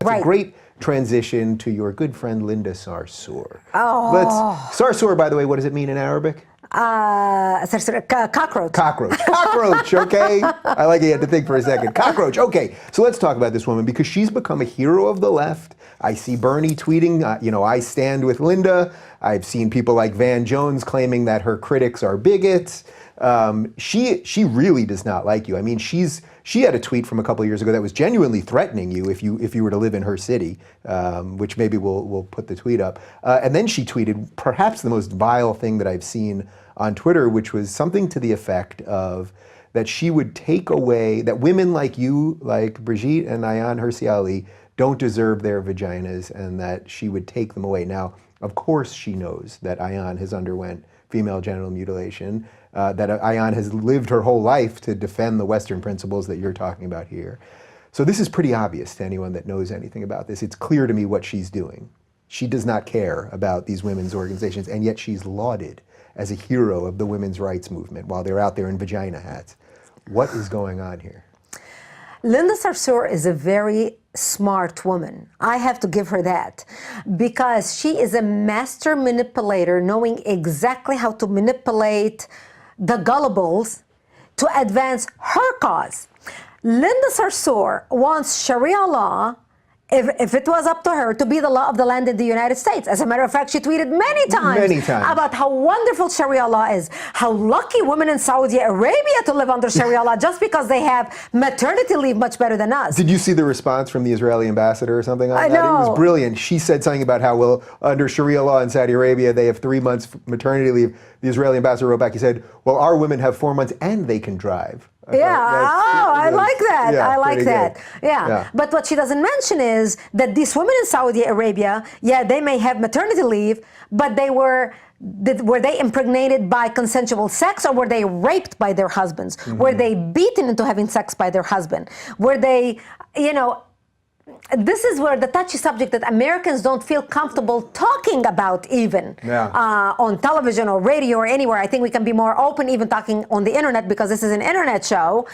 It's a great transition to your good friend Linda Sarsour. Oh. Sarsour, by the way, what does it mean in Arabic? Cockroach. Cockroach, okay? I like you had to think for a second. Cockroach, okay. So let's talk about this woman because she's become a hero of the left. I see Bernie tweeting, I stand with Linda. I've seen people like Van Jones claiming that her critics are bigots. She really does not like you. I mean, she had a tweet from a couple of years ago that was genuinely threatening you if you were to live in her city, which maybe we'll put the tweet up. And then she tweeted perhaps the most vile thing that I've seen on Twitter, which was something to the effect of that she would take away, that women like you, like Brigitte and Ayaan Hirsi Ali, don't deserve their vaginas, and that she would take them away. Now, of course she knows that Ayaan has underwent female genital mutilation, that Ayaan has lived her whole life to defend the Western principles that you're talking about here. So this is pretty obvious to anyone that knows anything about this. It's clear to me what she's doing. She does not care about these women's organizations, and yet she's lauded as a hero of the women's rights movement while they're out there in vagina hats. What is going on here? Linda Sarsour is a very smart woman. I have to give her that, because she is a master manipulator, knowing exactly how to manipulate the gullibles to advance her cause. Linda Sarsour wants Sharia law, if it was up to her, to be the law of the land in the United States. As a matter of fact, she tweeted many times about how wonderful Sharia law is, how lucky women in Saudi Arabia to live under Sharia law just because they have maternity leave much better than us. Did you see the response from the Israeli ambassador or something like that? know. It was brilliant. She said something about how, well, under Sharia law in Saudi Arabia, they have 3 months maternity leave. The Israeli ambassador wrote back, he said, well, our women have 4 months and they can drive. I like that. Yeah, I like that. Good. Yeah. But what she doesn't mention is that these women in Saudi Arabia, they may have maternity leave, but were they impregnated by consensual sex, or were they raped by their husbands? Mm-hmm. Were they beaten into having sex by their husband? Were they, this is where the touchy subject that Americans don't feel comfortable talking about even on television or radio or anywhere. I think we can be more open even talking on the internet, because this is an internet show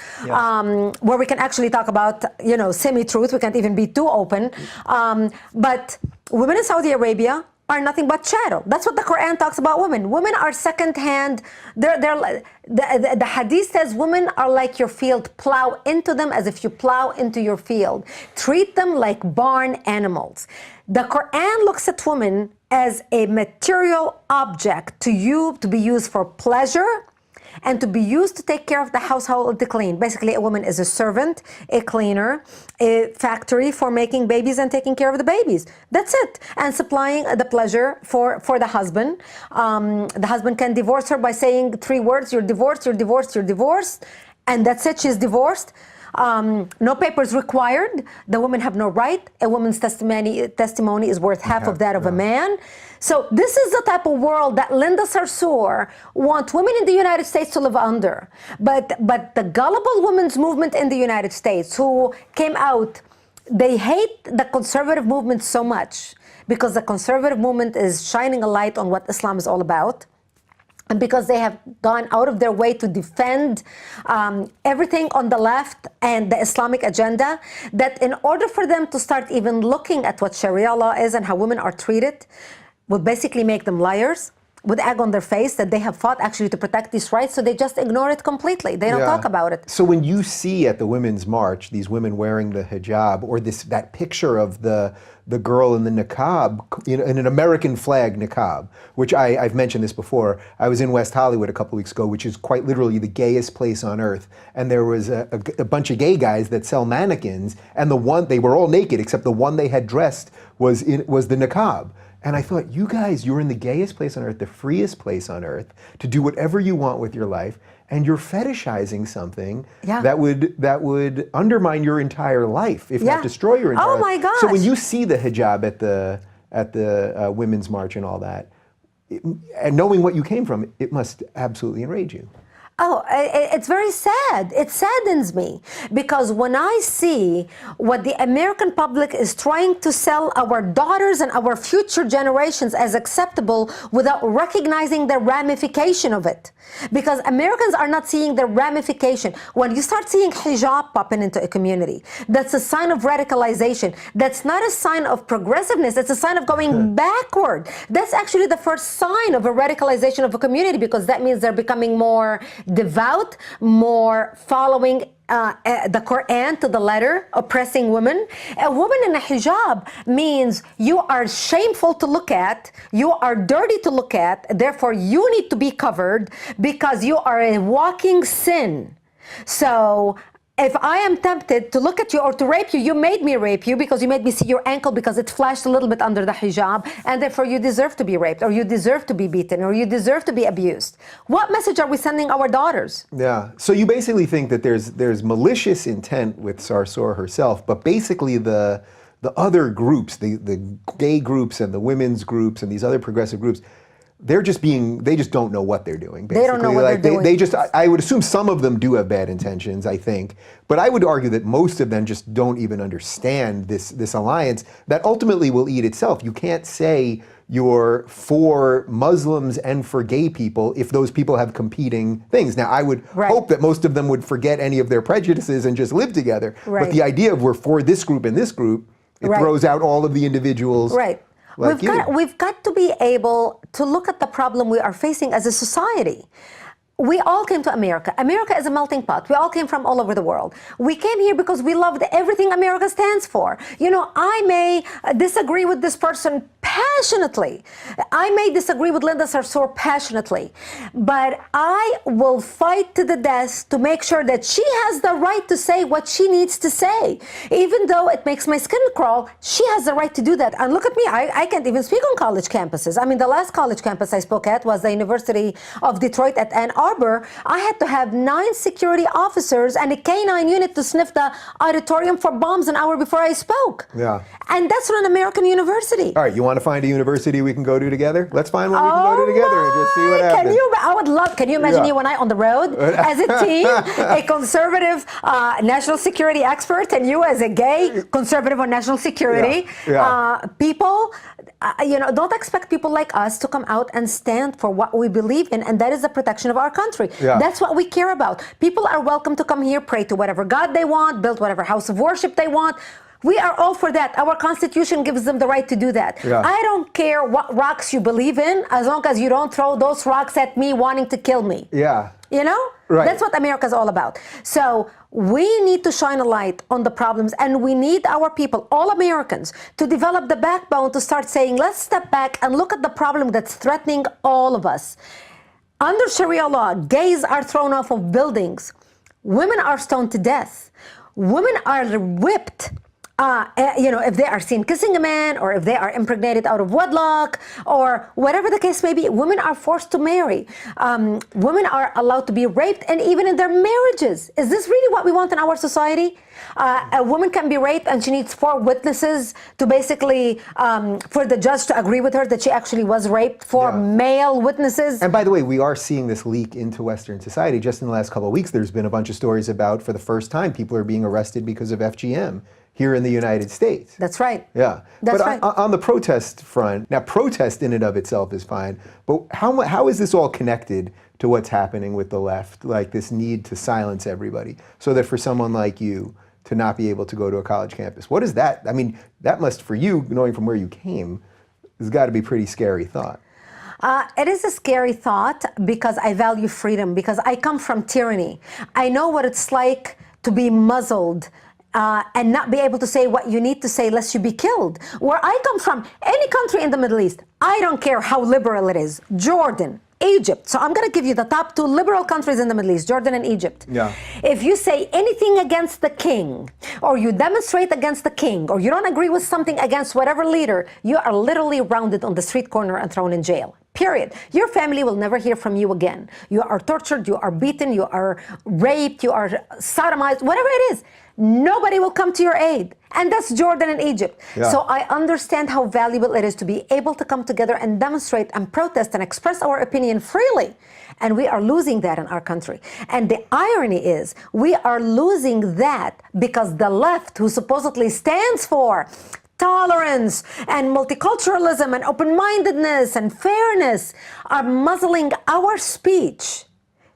where we can actually talk about, semi-truth. We can't even be too open. But women in Saudi Arabia are nothing but chattel. That's what the Quran talks about women. Women are second-hand. The hadith says women are like your field. Plow into them as if you plow into your field. Treat them like barn animals. The Quran looks at women as a material object to be used for pleasure and to be used to take care of the household, to clean. Basically, a woman is a servant, a cleaner, a factory for making babies and taking care of the babies. That's it. And supplying the pleasure for the husband. The husband can divorce her by saying 3 words: you're divorced, you're divorced, you're divorced. And that's it, she's divorced. No papers required. The women have no right. A woman's testimony is worth half of that of a man. So this is the type of world that Linda Sarsour wants women in the United States to live under. But the gullible women's movement in the United States, who came out, they hate the conservative movement so much because the conservative movement is shining a light on what Islam is all about. And because they have gone out of their way to defend everything on the left and the Islamic agenda, that in order for them to start even looking at what Sharia law is and how women are treated, would basically make them liars, with egg on their face that they have fought actually to protect these rights, so they just ignore it completely. They don't talk about it. So when you see at the Women's March these women wearing the hijab, or that picture of the girl in the niqab, in an American flag niqab, which I've mentioned this before. I was in West Hollywood a couple weeks ago, which is quite literally the gayest place on earth. And there was a bunch of gay guys that sell mannequins, and they were all naked except the one they had dressed was the niqab. And I thought, you guys, you're in the gayest place on earth, the freest place on earth, to do whatever you want with your life, and you're fetishizing something that would undermine your entire life, if not destroy your entire life. Oh my gosh. So when you see the hijab at the Women's March and all that, and knowing what you came from, it must absolutely enrage you. Oh, it's very sad. It saddens me because when I see what the American public is trying to sell our daughters and our future generations as acceptable without recognizing the ramification of it. Because Americans are not seeing the ramification. When you start seeing hijab popping into a community, that's a sign of radicalization. That's not a sign of progressiveness. It's a sign of going backward. That's actually the first sign of a radicalization of a community, because that means they're becoming more devout, more following the Quran to the letter, oppressing women. A woman in a hijab means you are shameful to look at, you are dirty to look at, therefore you need to be covered because you are a walking sin. So if I am tempted to look at you or to rape you, you made me rape you because you made me see your ankle because it flashed a little bit under the hijab, and therefore you deserve to be raped, or you deserve to be beaten, or you deserve to be abused. What message are we sending our daughters? Yeah. So you basically think that there's malicious intent with Sarsour herself, but basically the other groups, the gay groups and the women's groups and these other progressive groups, they just don't know what they're doing. Basically. They don't know what they're doing. I would assume some of them do have bad intentions, I think, but I would argue that most of them just don't even understand this alliance that ultimately will eat itself. You can't say you're for Muslims and for gay people if those people have competing things. Now, I would hope that most of them would forget any of their prejudices and just live together. But the idea of we're for this group and this group, it throws out all of the individuals. Right. Like we've got to be able to look at the problem we are facing as a society. We all came to America. America is a melting pot. We all came from all over the world. We came here because we loved everything America stands for. You know, I may disagree with this person passionately. I may disagree with Linda Sarsour passionately. But I will fight to the death to make sure that she has the right to say what she needs to say. Even though it makes my skin crawl, she has the right to do that. And look at me, I can't even speak on college campuses. I mean, the last college campus I spoke at was the University of Detroit at Ann Arbor. I had to have 9 security officers and a K-9 unit to sniff the auditorium for bombs an hour before I spoke. Yeah. And that's from an American university. All right, you want to find a university we can go to together? Let's find one we can go to together and just see what happens. I would love, can you imagine you and I on the road as a team, a conservative national security expert, and you as a gay conservative on national security? People, don't expect people like us to come out and stand for what we believe in, and that is the protection of our country. That's what we care about. People are welcome to come here, pray to whatever God they want, build whatever house of worship they want. We are all for that. Our Constitution gives them the right to do that. I don't care what rocks you believe in, as long as you don't throw those rocks at me wanting to kill me. You know? That's what America's all about. So we need to shine a light on the problems, and we need our people, all Americans, to develop the backbone to start saying, let's step back and look at the problem that's threatening all of us. Under Sharia law, gays are thrown off of buildings. Women are stoned to death. Women are whipped. If they are seen kissing a man, or if they are impregnated out of wedlock, or whatever the case may be, women are forced to marry. Women are allowed to be raped, and even in their marriages. Is this really what we want in our society? A woman can be raped and she needs 4 witnesses to basically, for the judge to agree with her that she actually was raped, 4 male witnesses. And by the way, we are seeing this leak into Western society. Just in the last couple of weeks, there's been a bunch of stories about, for the first time, people are being arrested because of FGM. Here in the United States. That's right. Yeah. That's but right. On the protest front, now protest in and of itself is fine, but how is this all connected to what's happening with the left, like this need to silence everybody, so that for someone like you to not be able to go to a college campus? What is that? I mean, that must, for you, knowing from where you came, has got to be a pretty scary thought. It is a scary thought because I value freedom, because I come from tyranny. I know what it's like to be muzzled and not be able to say what you need to say lest you be killed. Where I come from, any country in the Middle East, I don't care how liberal it is, Jordan, Egypt. So I'm going to give you the top 2 liberal countries in the Middle East, Jordan and Egypt. If you say anything against the king, or you demonstrate against the king, or you don't agree with something against whatever leader, you are literally rounded on the street corner and thrown in jail. period. Your family will never hear from you again. You are tortured, you are beaten, you are raped, you are sodomized, whatever it is. Nobody will come to your aid. And that's Jordan and Egypt. Yeah. So I understand how valuable it is to be able to come together and demonstrate and protest and express our opinion freely. And we are losing that in our country. And the irony is, we are losing that because the left, who supposedly stands for tolerance and multiculturalism and open-mindedness and fairness, are muzzling our speech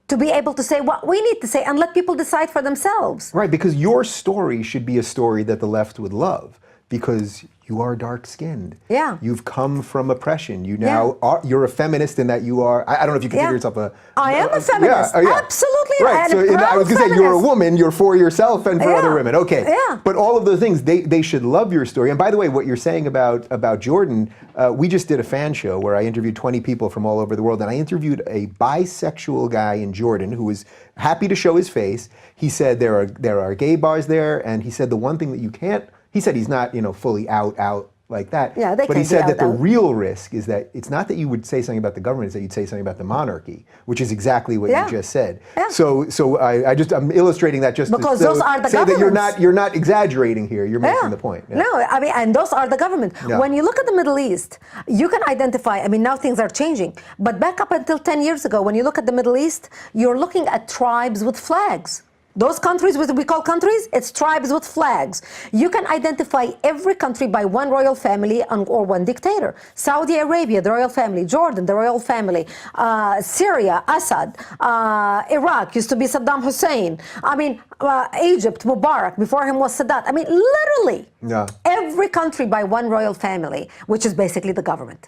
to be able to say what we need to say and let people decide for themselves. Right, because your story should be a story that the left would love, because you are dark-skinned. Yeah. You've come from oppression. You now are, you're a feminist in that you are, I don't know if you consider yourself a... I am a feminist. Yeah, yeah. Absolutely. Right, so I was going to say, you're a woman, you're for yourself and for other women. Okay. Yeah. But all of those things, they should love your story. And by the way, what you're saying about Jordan, we just did a fan show where I interviewed 20 people from all over the world, and I interviewed a bisexual guy in Jordan who was happy to show his face. He said there are gay bars there, and he said the one thing that you can't, he said he's not, fully out like that. Yeah, they but he can't said be that the out. real risk is that it's not that you would say something about the government, it's that you'd say something about the monarchy, which is exactly what you just said. Yeah. So I'm illustrating that just because to those are the say governments. that you're not exaggerating here. You're making the point. Yeah. No, I mean, and those are the government. Yeah. When you look at the Middle East, you can identify, I mean, now things are changing, but back up until 10 years ago, when you look at the Middle East, you're looking at tribes with flags. Those countries, what we call countries, it's tribes with flags. You can identify every country by one royal family or one dictator. Saudi Arabia, the royal family. Jordan, the royal family. Syria, Assad. Iraq used to be Saddam Hussein. I mean, Egypt, Mubarak. Before him was Sadat. I mean, literally, every country by one royal family, which is basically the government.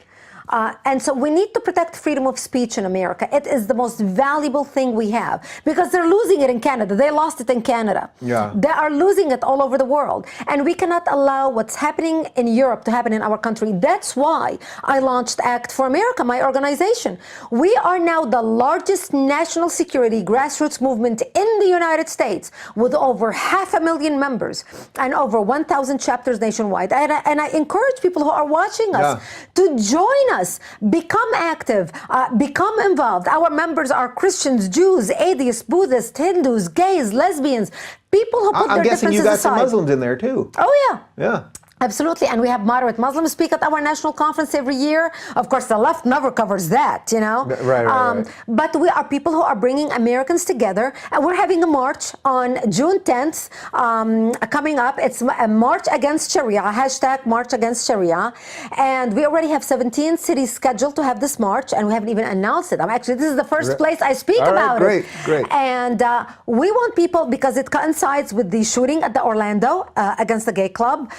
And so we need to protect freedom of speech in America. It is the most valuable thing we have, because they're losing it in Canada. They lost it in Canada. Yeah. They are losing it all over the world. And we cannot allow what's happening in Europe to happen in our country. That's why I launched Act for America, my organization. We are now the largest national security grassroots movement in the United States, with over 500,000 members and over 1,000 chapters nationwide. And I encourage people who are watching us to join us. Become active, become involved. Our members are Christians, Jews, atheists, Buddhists, Hindus, gays, lesbians, people who put their differences aside. I'm guessing you got some Muslims in there too. Oh yeah. Yeah. Absolutely, and we have moderate Muslims speak at our national conference every year. Of course, the left never covers that, Right. But we are people who are bringing Americans together, and we're having a march on June 10th coming up. It's a march against Sharia, hashtag March Against Sharia, and we already have 17 cities scheduled to have this march, and we haven't even announced it. Actually, this is the first place I speak about it. Great. And we want people, because it coincides with the shooting at the Orlando against the gay club.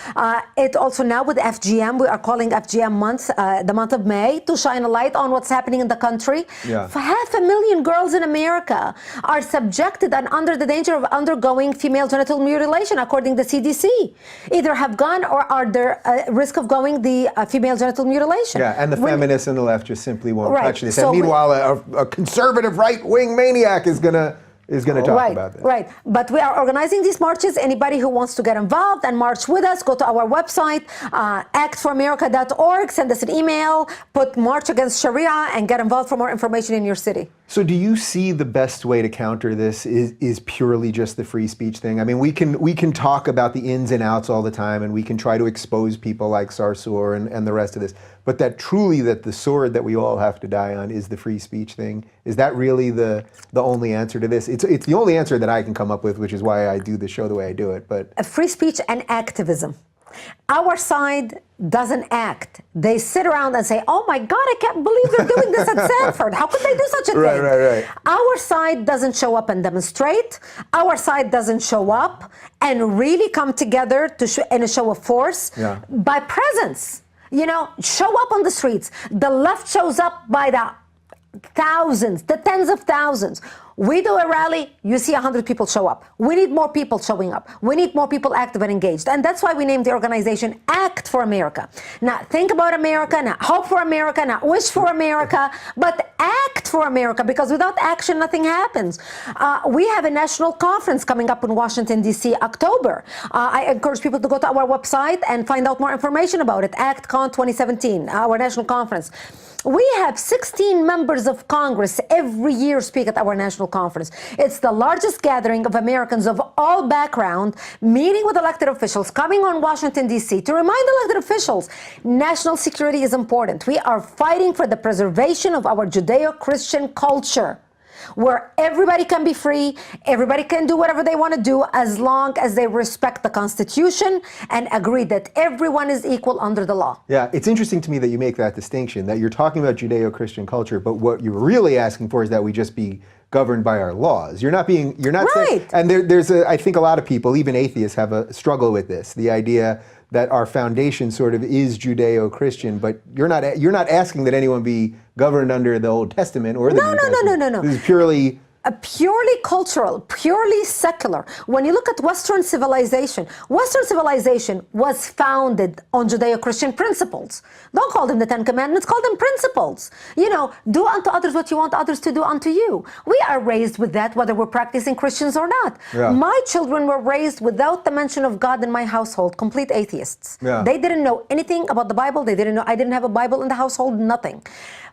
It also now with FGM, we are calling FGM month, the month of May, to shine a light on what's happening in the country. Yeah. 500,000 girls in America are subjected and under the danger of undergoing female genital mutilation, according to the CDC. Either have gone or are there risk of going the female genital mutilation. Yeah, and the feminists and the left just simply won't touch this. So and meanwhile, a conservative right-wing maniac is going to talk about this. Right. But we are organizing these marches. Anybody who wants to get involved and march with us, go to our website, actforamerica.org, send us an email, put March Against Sharia, and get involved for more information in your city. So do you see the best way to counter this is purely just the free speech thing? I mean, we can talk about the ins and outs all the time, and we can try to expose people like Sarsour and the rest of this, but that the sword that we all have to die on is the free speech thing. Is that really the only answer to this? It's the only answer that I can come up with, which is why I do the show the way I do it. But free speech and activism. Our side doesn't act. They sit around and say, "Oh my God, I can't believe they're doing this at Stanford. How could they do such a thing?" Right. Our side doesn't show up and demonstrate. Our side doesn't show up and really come together in a show of force by presence. Show up on the streets. The left shows up by the thousands, the tens of thousands. We do a rally, you see 100 people show up. We need more people showing up. We need more people active and engaged. And that's why we named the organization Act for America. Not think about America, not hope for America, not wish for America, but act for America, because without action, nothing happens. We have a national conference coming up in Washington, D.C., October. I encourage people to go to our website and find out more information about it, ActCon 2017, our national conference. We have 16 members of Congress every year speak at our national conference. It's the largest gathering of Americans of all backgrounds, meeting with elected officials, coming on Washington, D.C. to remind elected officials, national security is important. We are fighting for the preservation of our Judeo-Christian culture, where everybody can be free, everybody can do whatever they want to do as long as they respect the Constitution and agree that everyone is equal under the law. Yeah, it's interesting to me that you make that distinction, that you're talking about Judeo-Christian culture, but what you're really asking for is that we just be governed by our laws. You're not saying, and I think a lot of people, even atheists, have a struggle with this, the idea that our foundation sort of is Judeo-Christian, but you're not asking that anyone be governed under the Old Testament or the New Testament. No. This is purely purely cultural, purely secular. When you look at Western civilization was founded on Judeo-Christian principles. Don't call them the Ten Commandments, call them principles. You know, do unto others what you want others to do unto you. We are raised with that, whether we're practicing Christians or not. Yeah. My children were raised without the mention of God in my household, complete atheists. Yeah. They didn't know anything about the Bible. They didn't know, I didn't have a Bible in the household, nothing.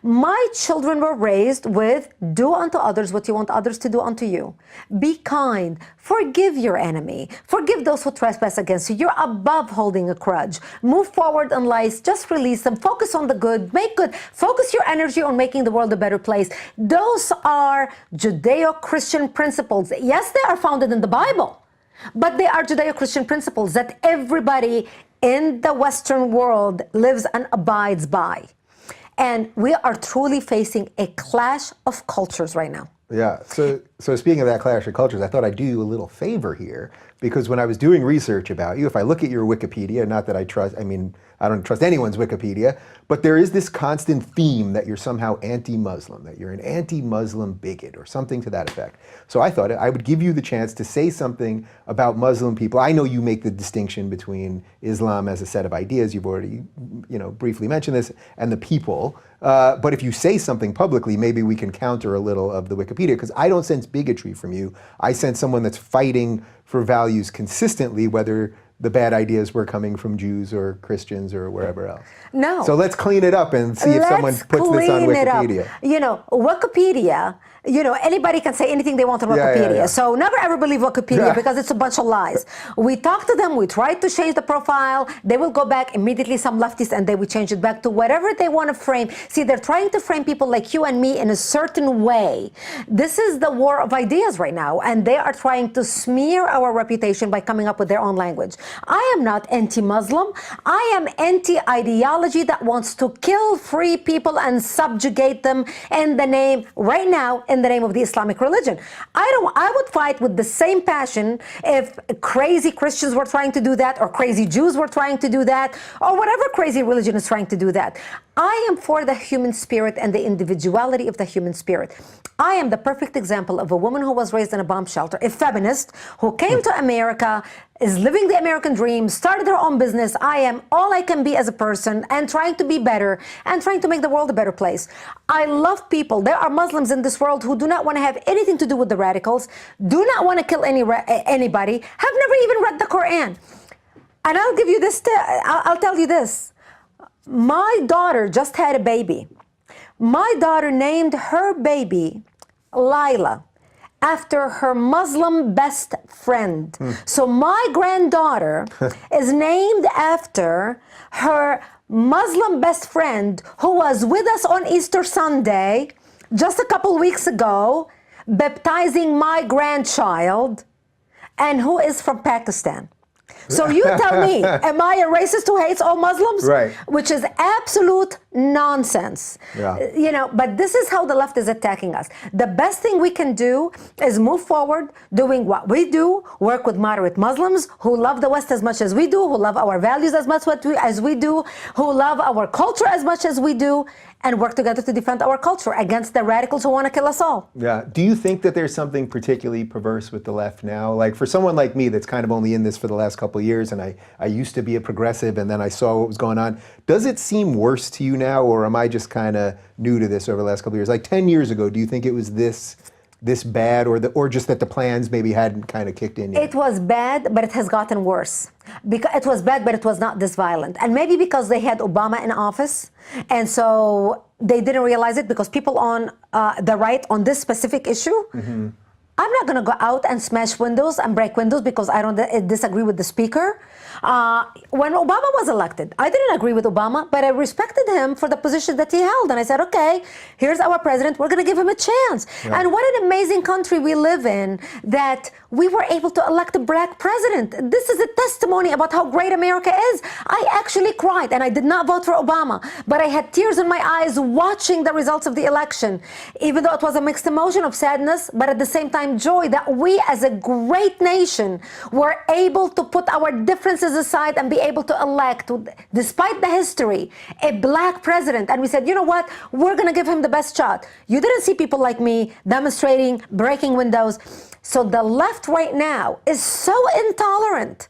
My children were raised with, do unto others what you want others to do unto you. Be kind. Forgive your enemy. Forgive those who trespass against you. You're above holding a grudge. Move forward in life. Just release them. Focus on the good. Make good. Focus your energy on making the world a better place. Those are Judeo-Christian principles. Yes, they are founded in the Bible, but they are Judeo-Christian principles that everybody in the Western world lives and abides by. And we are truly facing a clash of cultures right now. Yeah, so speaking of that clash of cultures, I thought I'd do you a little favor here, because when I was doing research about you, if I look at your Wikipedia, not that I don't trust anyone's Wikipedia, but there is this constant theme that you're somehow anti-Muslim, that you're an anti-Muslim bigot or something to that effect. So I thought I would give you the chance to say something about Muslim people. I know you make the distinction between Islam as a set of ideas, you've already briefly mentioned this, and the people. But if you say something publicly, maybe we can counter a little of the Wikipedia, because I don't sense bigotry from you. I sense someone that's fighting for values consistently, whether the bad ideas were coming from Jews or Christians or wherever else. No. So let's clean it up and see if someone puts this on Wikipedia. Wikipedia, anybody can say anything they want on Wikipedia. Yeah. So never ever believe Wikipedia because it's a bunch of lies. We talk to them, we try to change the profile, they will go back immediately, some leftists, and they will change it back to whatever they want to frame. See, they're trying to frame people like you and me in a certain way. This is the war of ideas right now, and they are trying to smear our reputation by coming up with their own language. I am not anti-Muslim. I am anti-ideology that wants to kill free people and subjugate them in the name, right now, in the name of the Islamic religion. I would fight with the same passion if crazy Christians were trying to do that, or crazy Jews were trying to do that, or whatever crazy religion is trying to do that. I am for the human spirit and the individuality of the human spirit. I am the perfect example of a woman who was raised in a bomb shelter, a feminist who came to America, is living the American dream, started her own business. I am all I can be as a person and trying to be better and trying to make the world a better place. I love people. There are Muslims in this world who do not want to have anything to do with the radicals, do not want to kill anybody, have never even read the Quran. And I'll give you this, I'll tell you this. My daughter just had a baby. My daughter named her baby Lila, after her Muslim best friend. So my granddaughter is named after her Muslim best friend who was with us on Easter Sunday just a couple weeks ago, baptizing my grandchild, and who is from Pakistan. So you tell me, am I a racist who hates all Muslims? Right. Which is absolute nonsense. Yeah. But this is how the left is attacking us. The best thing we can do is move forward, doing what we do, work with moderate Muslims who love the West as much as we do, who love our values as much as we do, who love our culture as much as we do, and work together to defend our culture against the radicals who want to kill us all. Yeah. Do you think that there's something particularly perverse with the left now? Like for someone like me that's kind of only in this for the last couple of years, and I used to be a progressive, and then I saw what was going on. Does it seem worse to you now, or am I just kind of new to this over the last couple of years? Like 10 years ago, do you think it was this bad, or just that the plans maybe hadn't kind of kicked in yet? It was bad, but it has gotten worse. Because it was bad, but it was not this violent. And maybe because they had Obama in office, and so they didn't realize it because people on the right on this specific issue, I'm not going to go out and smash windows and break windows because I don't disagree with the speaker. When Obama was elected, I didn't agree with Obama, but I respected him for the position that he held. And I said, okay, here's our president. We're going to give him a chance. Yeah. And what an amazing country we live in that we were able to elect a black president. This is a testimony about how great America is. I actually cried, and I did not vote for Obama, but I had tears in my eyes watching the results of the election, even though it was a mixed emotion of sadness, but at the same time joy that we as a great nation were able to put our differences aside and be able to elect, despite the history, a black president. And we said, you know what, we're going to give him the best shot. You didn't see people like me demonstrating, breaking windows. So the left right now is so intolerant,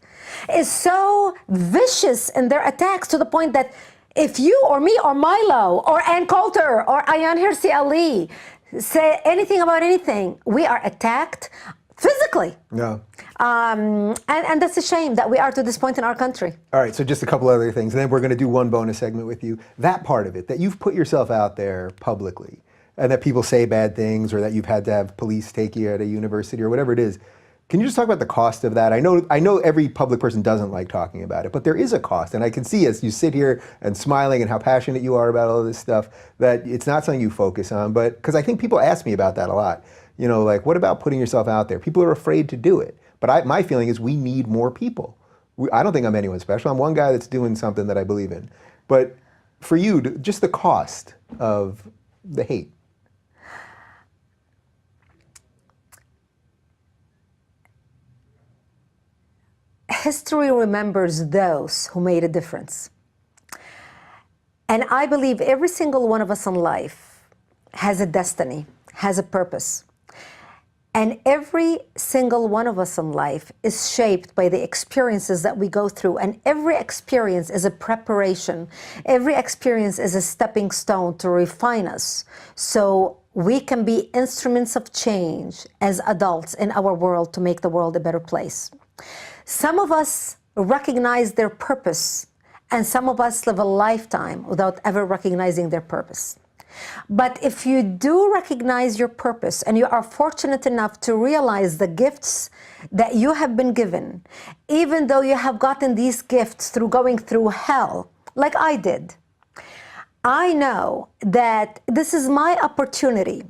is so vicious in their attacks to the point that if you or me or Milo or Ann Coulter or Ayaan Hirsi Ali say anything about anything, we are attacked physically. Yeah. And that's a shame that we are to this point in our country. All right, so just a couple other things, and then we're going to do one bonus segment with you. That part of it, that you've put yourself out there publicly, and that people say bad things, or that you've had to have police take you at a university or whatever it is. Can you just talk about the cost of that? I know every public person doesn't like talking about it, but there is a cost. And I can see as you sit here and smiling and how passionate you are about all of this stuff, that it's not something you focus on. But because I think people ask me about that a lot. You know, like, what about putting yourself out there? People are afraid to do it. But my feeling is we need more people. I don't think I'm anyone special. I'm one guy that's doing something that I believe in. But for you, just the cost of the hate. History remembers those who made a difference. And I believe every single one of us in life has a destiny, has a purpose. And every single one of us in life is shaped by the experiences that we go through. And every experience is a preparation. Every experience is a stepping stone to refine us so we can be instruments of change as adults in our world to make the world a better place. Some of us recognize their purpose, and some of us live a lifetime without ever recognizing their purpose. But if you do recognize your purpose and you are fortunate enough to realize the gifts that you have been given, even though you have gotten these gifts through going through hell, like I did, I know that this is my opportunity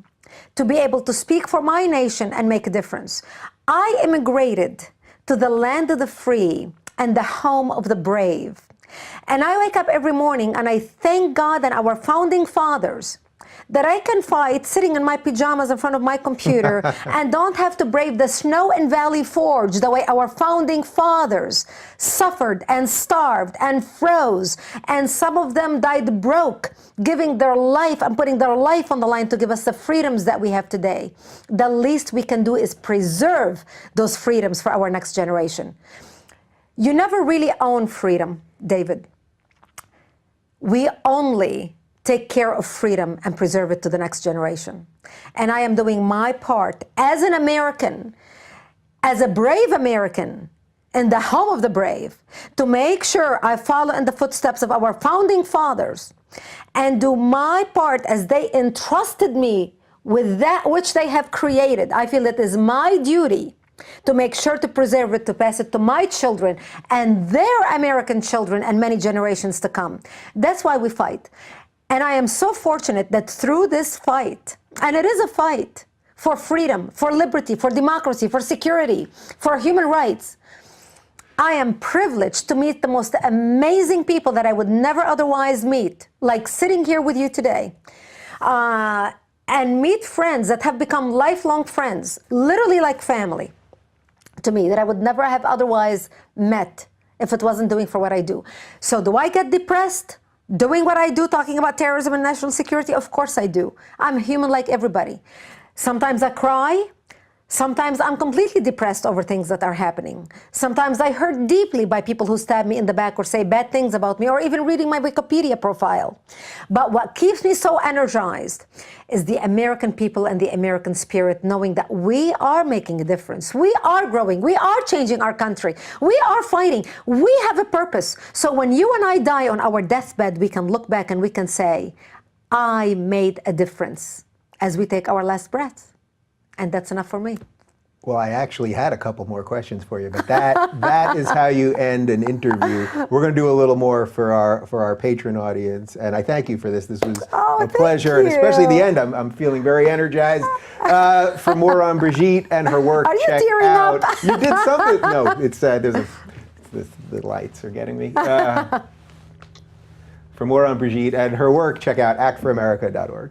to be able to speak for my nation and make a difference. I immigrated to the land of the free and the home of the brave. And I wake up every morning and I thank God and our founding fathers that I can fight sitting in my pajamas in front of my computer and don't have to brave the snow in Valley Forge the way our founding fathers suffered and starved and froze. And some of them died broke, giving their life and putting their life on the line to give us the freedoms that we have today. The least we can do is preserve those freedoms for our next generation. You never really own freedom, David. We only take care of freedom and preserve it to the next generation. And I am doing my part as an American, as a brave American, in the home of the brave, to make sure I follow in the footsteps of our founding fathers and do my part as they entrusted me with that which they have created. I feel it is my duty to make sure to preserve it, to pass it to my children and their American children and many generations to come. That's why we fight. And I am so fortunate that through this fight, and it is a fight for freedom, for liberty, for democracy, for security, for human rights, I am privileged to meet the most amazing people that I would never otherwise meet, like sitting here with you today, and meet friends that have become lifelong friends, literally like family to me, that I would never have otherwise met if it wasn't doing for what I do. So do I get depressed doing what I do, talking about terrorism and national security? Of course I do. I'm human like everybody. Sometimes I cry. Sometimes I'm completely depressed over things that are happening. Sometimes I hurt deeply by people who stab me in the back or say bad things about me, or even reading my Wikipedia profile. But what keeps me so energized is the American people and the American spirit, knowing that we are making a difference. We are growing. We are changing our country. We are fighting. We have a purpose. So when you and I die on our deathbed, we can look back and we can say, I made a difference as we take our last breath. And that's enough for me. Well, I actually had a couple more questions for you, but that is how you end an interview. We're going to do a little more for our patron audience, and I thank you for this. This was a pleasure, and especially the end. I'm feeling very energized. For more on Brigitte and her work, are you check tearing out. up? You did something. No, it's the lights are getting me. For more on Brigitte and her work, check out actforamerica.org.